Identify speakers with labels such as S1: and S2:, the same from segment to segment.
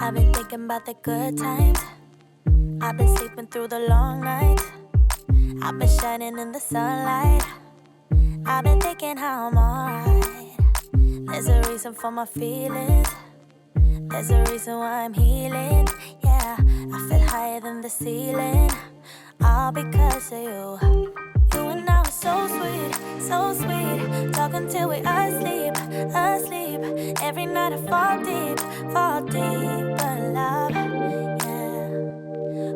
S1: I've been thinking about the good times. I've been sleeping through the long nights. I've been shining in the sunlight. I've been thinking how I'm alright. There's a reason for my feelings. There's a reason why I'm healing. Yeah, I feel higher than the ceiling. All because of you. You and I were so sweet, so sweet. Talking till we asleep, asleep. Every night I fall deep in love. Yeah,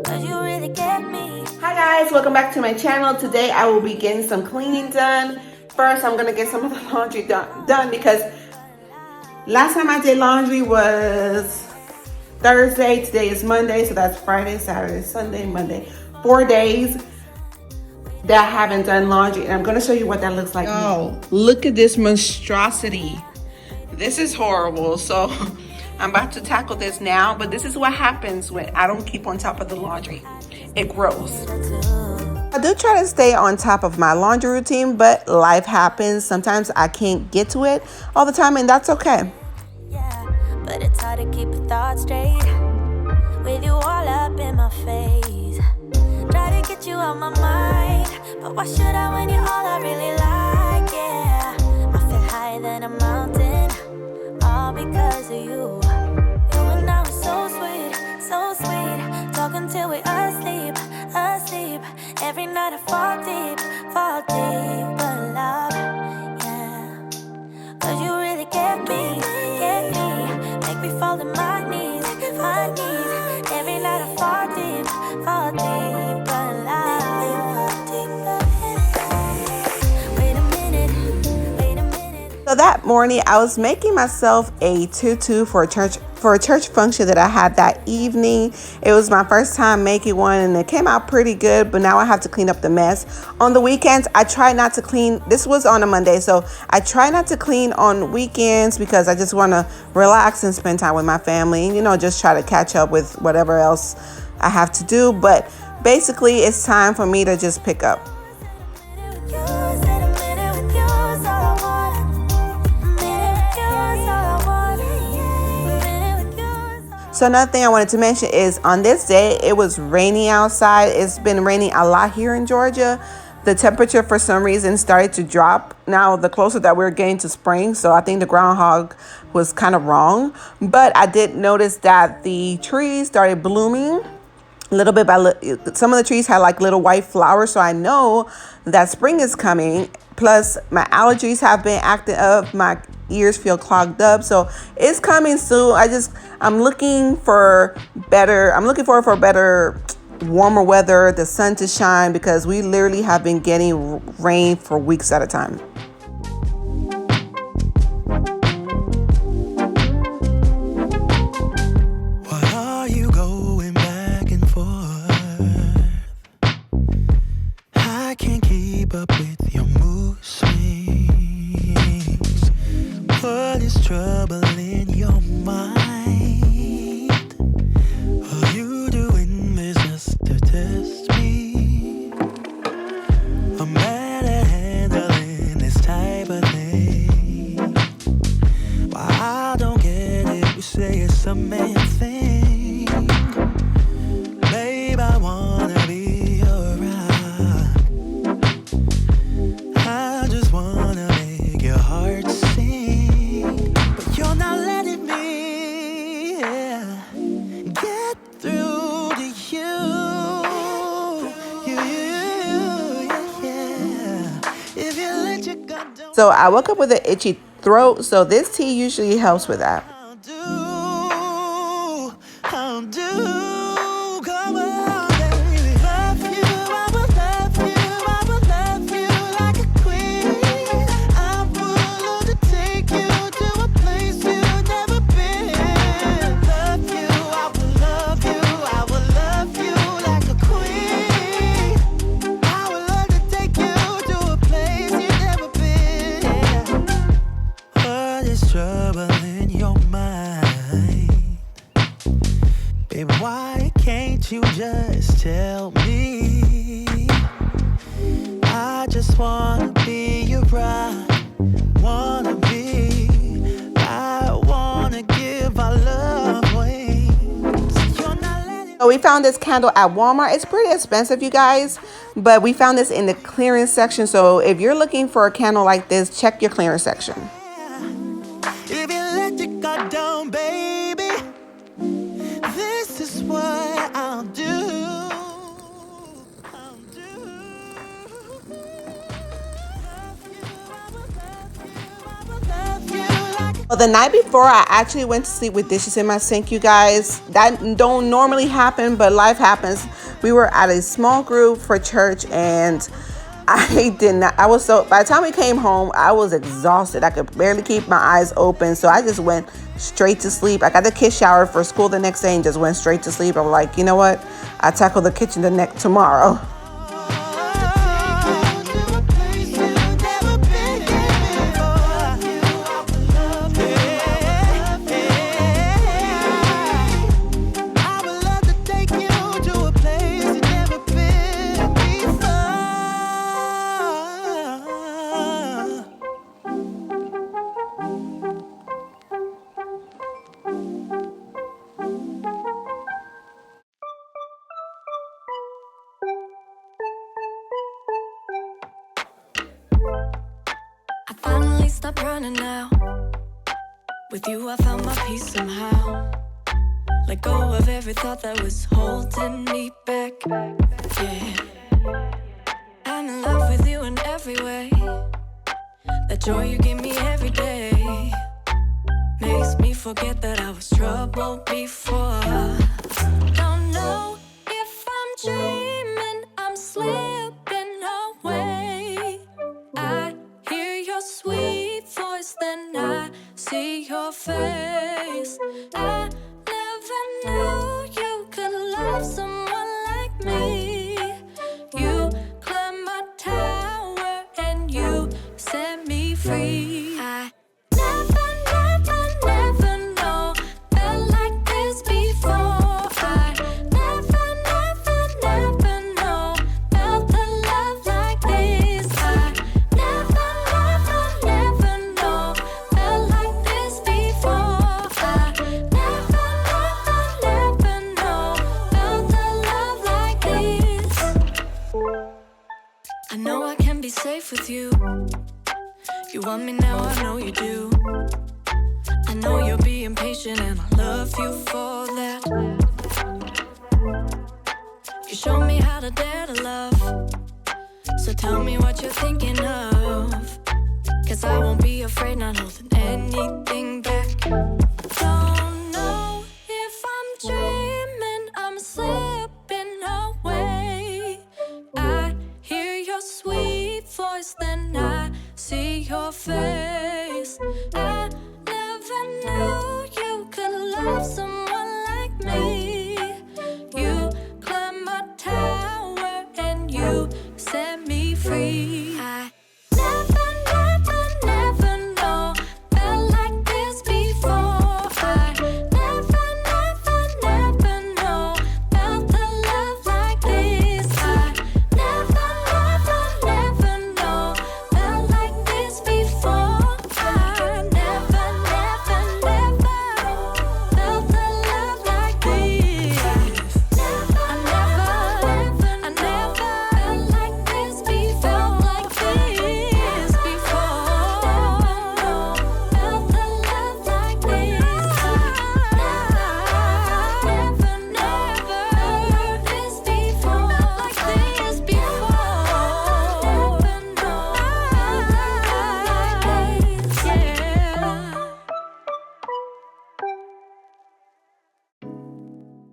S1: 'cause you really get me.
S2: Hi guys, welcome back to my channel. Today I will be getting some cleaning done. First, I'm gonna get some of the laundry done because last time I did laundry was Thursday. Today is Monday, so that's Friday, Saturday, Sunday, Monday. 4 days that I haven't done laundry, and I'm gonna show you what that looks like. Oh, look at this monstrosity. This is horrible. So I'm about to tackle this now, but this is what happens when I don't keep on top of the laundry. It grows. I do try to stay on top of my laundry routine, but life happens. Sometimes I can't get to it all the time, and that's okay.
S1: Yeah, but it's hard to keep your thoughts straight with you all up in my face. Try to get you out my mind, but why should I when you're all I really like? Yeah, I feel higher than a mountain, all because of you. You and I were so sweet, so sweet. Talking till we asleep, asleep. Every night I fall deep in love. Yeah, 'cause you really get me, make me fall to my knees, my knees. Every night I fall deep in love. Wait a minute.
S2: So that morning, I was making myself a tutu for a church function that I had that evening. It was my first time making one, and it came out pretty good, but now I have to clean up the mess. On the weekends, I try not to clean. This was on a Monday, so I try not to clean on weekends because I just want to relax and spend time with my family, you know, just try to catch up with whatever else I have to do. But basically, it's time for me to just pick up. So another thing I wanted to mention is on this day, it was raining outside. It's been raining a lot here in Georgia. The temperature for some reason started to drop now the closer that we're getting to spring. So I think the groundhog was kind of wrong. But I did notice that the trees started blooming little bit by little. Some of the trees had like little white flowers. So I know that spring is coming. Plus my allergies have been acting up. My ears feel clogged up, so it's coming soon. I'm looking forward for better, warmer weather, the sun to shine, because we literally have been getting rain for weeks at a time.
S3: Why are you going back and forth? I can't keep up with your mood swings. What is troubling your mind? Are you doing this just to test me? I'm bad at handling this type of thing. Why I don't get it, you say it's a man thing. Babe, I wanna be your rock. I just wanna make your heart sing, but you're not letting me get through to you. If you let your gut down,
S2: So I woke up with an itchy throat, so this tea usually helps with that.
S3: I'll do, come on, baby. Love you, I will love you, I will love you like a queen. I will love to take you to a place you've never been. Love you, I will love you, I will love you like a queen. I will love to take you to a place you've never been. What is troubling your mind? Babe, why can't you just tell me? I just wanna be your bride. I wanna give our love away.
S2: we found this candle at Walmart. It's pretty expensive, you guys, but we found this in the clearance section. So if you're looking for a candle like this, check your clearance section.
S3: If you let your guard down, baby, this is what I'll do.
S2: Well, the night before, I actually went to sleep with dishes in my sink, you guys. That don't normally happen, but life happens. We were at a small group for church, and I did not. I was so, by the time we came home, I was exhausted. I could barely keep my eyes open, so I just went straight to sleep. I got the kids showered for school the next day and just went straight to sleep. I was like, you know what? I'll tackle the kitchen tomorrow.
S1: I finally stopped running now. With you I found my peace somehow. Let go of every thought that was holding me back. Yeah, I'm in love with you in every way. That joy you give me every day makes me forget that I was troubled before. Don't know if I'm dreaming, I'm slipping away. I hear your sweet voice, then I see your face. I never knew you could love someone like me. You climbed my tower and you set me free. I never know felt like this before. I never know felt the love like this. I never know felt like this before. I never know felt the love like this. I know I can be safe with you. You want me now, I know you do. I know you're being patient and I love you for that. You show me how to dare to love. So tell me what you're thinking of. Cause I won't be afraid, not holding anything back. Don't know if I'm dreaming, I'm slipping away. I hear your sweet voice, then I see your face. I never knew you could love someone like me. You climbed my tower and you set me free. I never know felt like this before. I never know felt the love like this. I never know felt like this before. I never felt the love like this. I never felt like this before. Like this before. Felt the love like this. Never this before. Like this before. Yeah.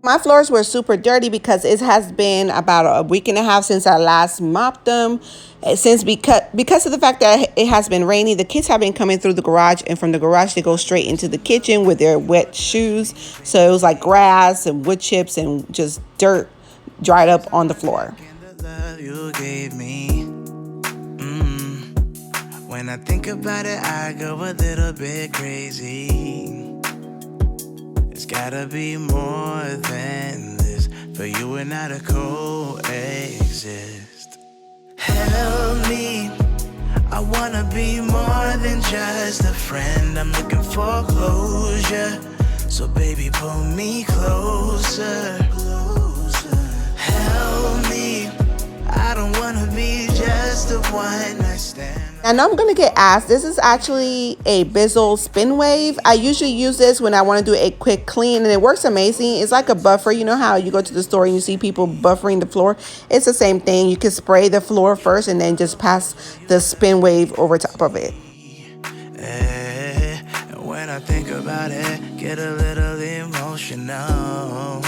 S2: My floors were super dirty because it has been about a week and a half since I last mopped them. Because of the fact that it has been rainy, the kids have been coming through the garage, and from the garage they go straight into the kitchen with their wet shoes. So it was like grass and wood chips and just dirt dried up on the floor.
S3: The love you gave me. When I think about it, I go a little bit crazy. It's gotta be more than this for you and I to coexist. Help me, I wanna be more than just a friend. I'm looking for closure, so baby pull me closer.
S2: And I'm gonna get asked, this is actually a Bizzle spin wave. I usually use this when I want to do a quick clean, and it works amazing. It's like a buffer. You know how you go to the store and you see people buffering the floor? It's the same thing. You can spray the floor first and then just pass the spin wave over top of it.
S3: And when I think about it, get a little emotional,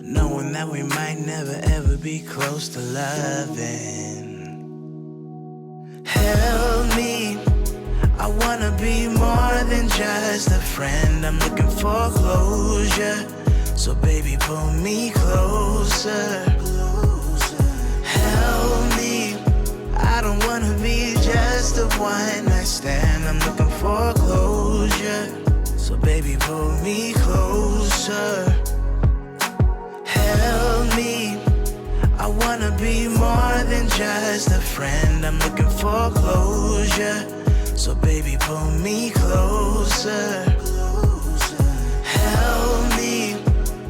S3: knowing that we might never ever be close to loving. Help me, I wanna be more than just a friend. I'm looking for closure, so baby pull me closer. Help me, I don't wanna be just a one night stand. I'm looking for closure, so baby pull me closer. Help me, I wanna be more than just a friend. I'm looking for closure, so baby pull me closer. Help me,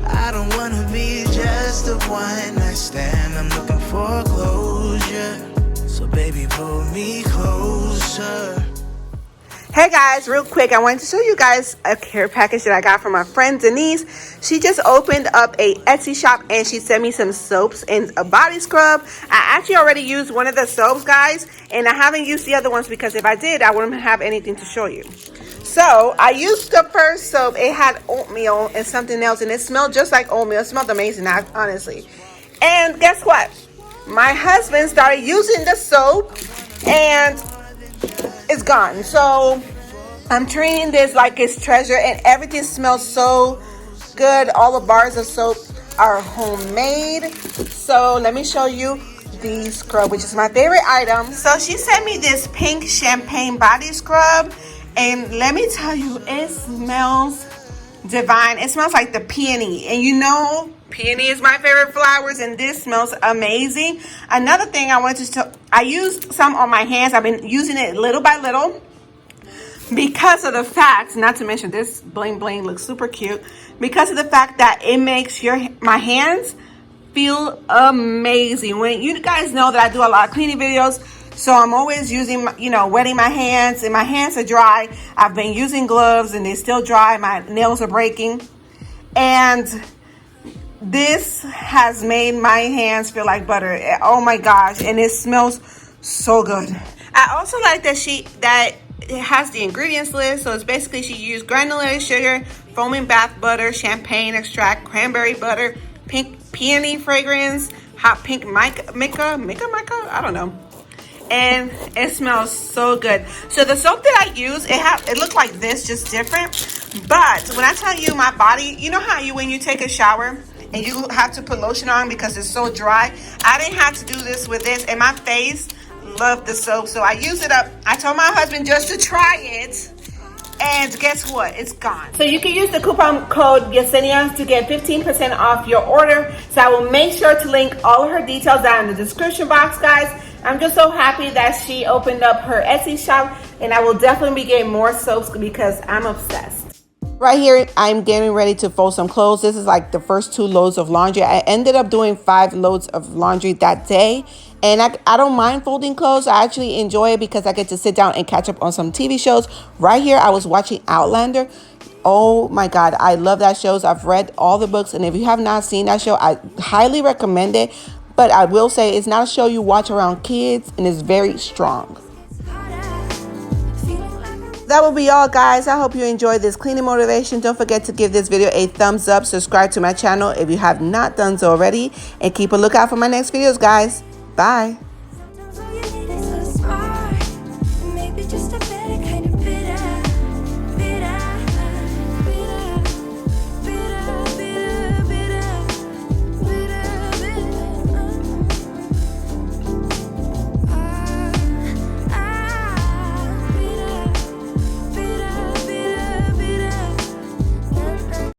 S3: I don't wanna be just a one night stand. I'm looking for closure, so baby pull me closer.
S2: Hey guys, real quick, I wanted to show you guys a care package that I got from my friend Denise. She just opened up a Etsy shop and she sent me some soaps and a body scrub. I actually already used one of the soaps, guys, and I haven't used the other ones because if I did, I wouldn't have anything to show you. So I used the first soap. It had oatmeal and something else, and it smelled just like oatmeal. It smelled amazing, honestly. And guess what? My husband started using the soap and it's gone. So I'm treating this like it's treasure, and everything smells so good. All the bars of soap are homemade. So let me show you the scrub, which is my favorite item. So she sent me this pink champagne body scrub, and let me tell you, it smells divine. It smells like the peony, and you know peony is my favorite flowers, and this smells amazing. Another thing I wanted to I used some on my hands. I've been using it little by little because of the fact, not to mention this bling bling looks super cute, because of the fact that it makes my hands feel amazing. When you guys know that I do a lot of cleaning videos, so I'm always using, wetting my hands, and my hands are dry. I've been using gloves and they're still dry. My nails are breaking, and this has made my hands feel like butter. Oh my gosh, and it smells so good. I also like that it has the ingredients list. So it's basically she used granulated sugar, foaming bath butter, champagne extract, cranberry butter, pink peony fragrance, hot pink mica, I don't know. And it smells so good. So the soap that I use, it looked like this, just different. But when I tell you my body, you know how when you take a shower and you have to put lotion on because it's so dry? I didn't have to do this with this, and my face loved the soap, so I used it up. I told my husband just to try it, and guess what? It's gone. So you can use the coupon code Yesenia to get 15% off your order. So I will make sure to link all of her details down in the description box, guys. I'm just so happy that she opened up her Etsy shop, and I will definitely be getting more soaps because I'm obsessed. Right here, I'm getting ready to fold some clothes. This is like the first 2 loads of laundry. I ended up doing 5 loads of laundry that day. And I don't mind folding clothes. I actually enjoy it because I get to sit down and catch up on some TV shows. Right here, I was watching Outlander. Oh my God, I love that show. I've read all the books. And if you have not seen that show, I highly recommend it. But I will say it's not a show you watch around kids, and it's very strong. That will be all, guys. I hope you enjoyed this cleaning motivation. Don't forget to give this video a thumbs up. Subscribe to my channel if you have not done so already. And keep a lookout for my next videos, guys. Bye.
S1: Sometimes all you need is a spark, maybe just a bit of kind